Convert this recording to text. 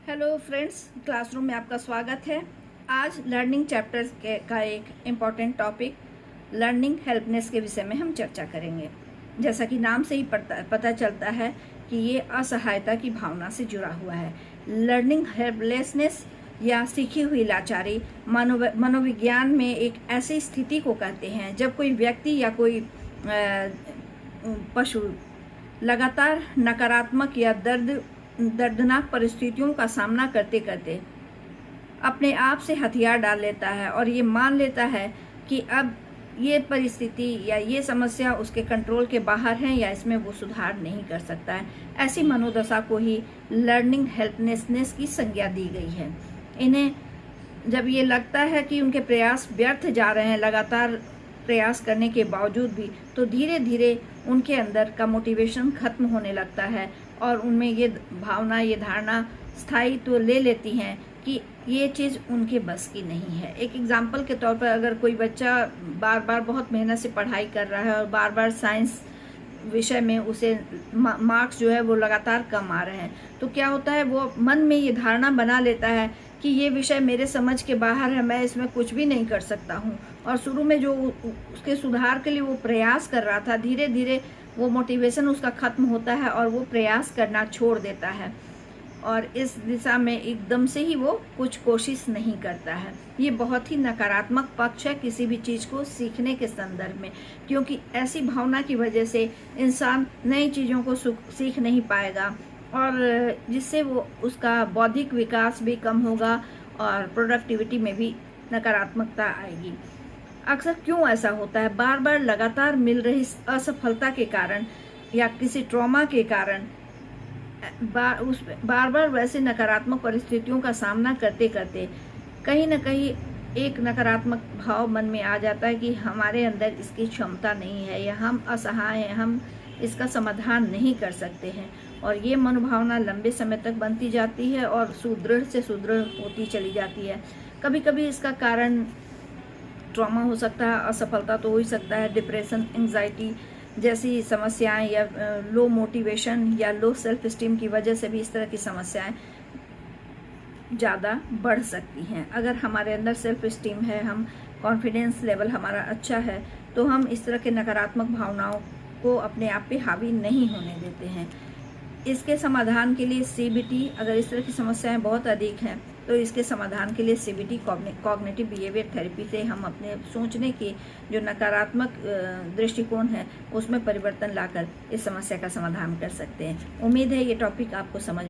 Hello friends, classroom में आपका स्वागत है। आज लर्निंग चैप्टर्स का एक इम्पॉर्टेंट टॉपिक लर्निंग हेल्पनेस के विषय में हम चर्चा करेंगे। जैसा कि नाम से ही पता चलता है कि ये असहायता की भावना से जुड़ा हुआ है। लर्निंग हेल्पलेसनेस या सीखी हुई लाचारी मनोविज्ञान में एक ऐसी स्थिति को कहते हैं जब कोई व्यक्ति या कोई पशु लगातार नकारात्मक या दर्दनाक परिस्थितियों का सामना करते करते अपने आप से हथियार डाल लेता है और ये मान लेता है कि अब ये परिस्थिति या ये समस्या उसके कंट्रोल के बाहर है या इसमें वो सुधार नहीं कर सकता है। ऐसी मनोदशा को ही लर्निंग हेल्पलेसनेस की संज्ञा दी गई है। इन्हें जब ये लगता है कि उनके प्रयास व्यर्थ जा रहे हैं लगातार प्रयास करने के बावजूद भी, तो धीरे धीरे उनके अंदर का मोटिवेशन खत्म होने लगता है और उनमें ये भावना, ये धारणा स्थायित्व ले लेती हैं कि ये चीज़ उनके बस की नहीं है। एक एग्जाम्पल के तौर पर अगर कोई बच्चा बार बार बहुत मेहनत से पढ़ाई कर रहा है और बार बार साइंस विषय में उसे मार्क्स जो है वो लगातार कम आ रहे हैं, तो क्या होता है, वो मन में ये धारणा बना लेता है कि ये विषय मेरे समझ के बाहर है, मैं इसमें कुछ भी नहीं कर सकता हूँ। और शुरू में जो उसके सुधार के लिए वो प्रयास कर रहा था, धीरे धीरे वो मोटिवेशन उसका खत्म होता है और वो प्रयास करना छोड़ देता है और इस दिशा में एकदम से ही वो कुछ कोशिश नहीं करता है। ये बहुत ही नकारात्मक पक्ष है किसी भी चीज़ को सीखने के संदर्भ में, क्योंकि ऐसी भावना की वजह से इंसान नई चीज़ों को सीख नहीं पाएगा और जिससे वो उसका बौद्धिक विकास भी कम होगा और प्रोडक्टिविटी में भी नकारात्मकता आएगी। अक्सर क्यों ऐसा होता है? बार बार लगातार मिल रही असफलता के कारण या किसी ट्रॉमा के कारण बार बार वैसे नकारात्मक परिस्थितियों का सामना करते करते कहीं ना कहीं एक नकारात्मक भाव मन में आ जाता है कि हमारे अंदर इसकी क्षमता नहीं है या हम असहाय हैं, हम इसका समाधान नहीं कर सकते हैं। और ये मनोभावना लंबे समय तक बनती जाती है और सुदृढ़ से सुदृढ़ होती चली जाती है। कभी कभी इसका कारण ट्रॉमा हो सकता है, असफलता तो हो ही सकता है, डिप्रेशन, एंग्जाइटी जैसी समस्याएं या लो मोटिवेशन या लो सेल्फ स्टीम की वजह से भी इस तरह की समस्याएं ज़्यादा बढ़ सकती हैं। अगर हमारे अंदर सेल्फ स्टीम है, हम कॉन्फिडेंस लेवल हमारा अच्छा है, तो हम इस तरह के नकारात्मक भावनाओं को अपने आप पे हावी नहीं होने देते हैं। इसके समाधान के लिए सीबीटी, अगर इस तरह की समस्याएं बहुत अधिक हैं तो इसके समाधान के लिए सीबीटी कॉग्निटिव बिहेवियर थेरेपी से हम अपने सोचने की जो नकारात्मक दृष्टिकोण है उसमें परिवर्तन लाकर इस समस्या का समाधान कर सकते हैं। उम्मीद है ये टॉपिक आपको समझ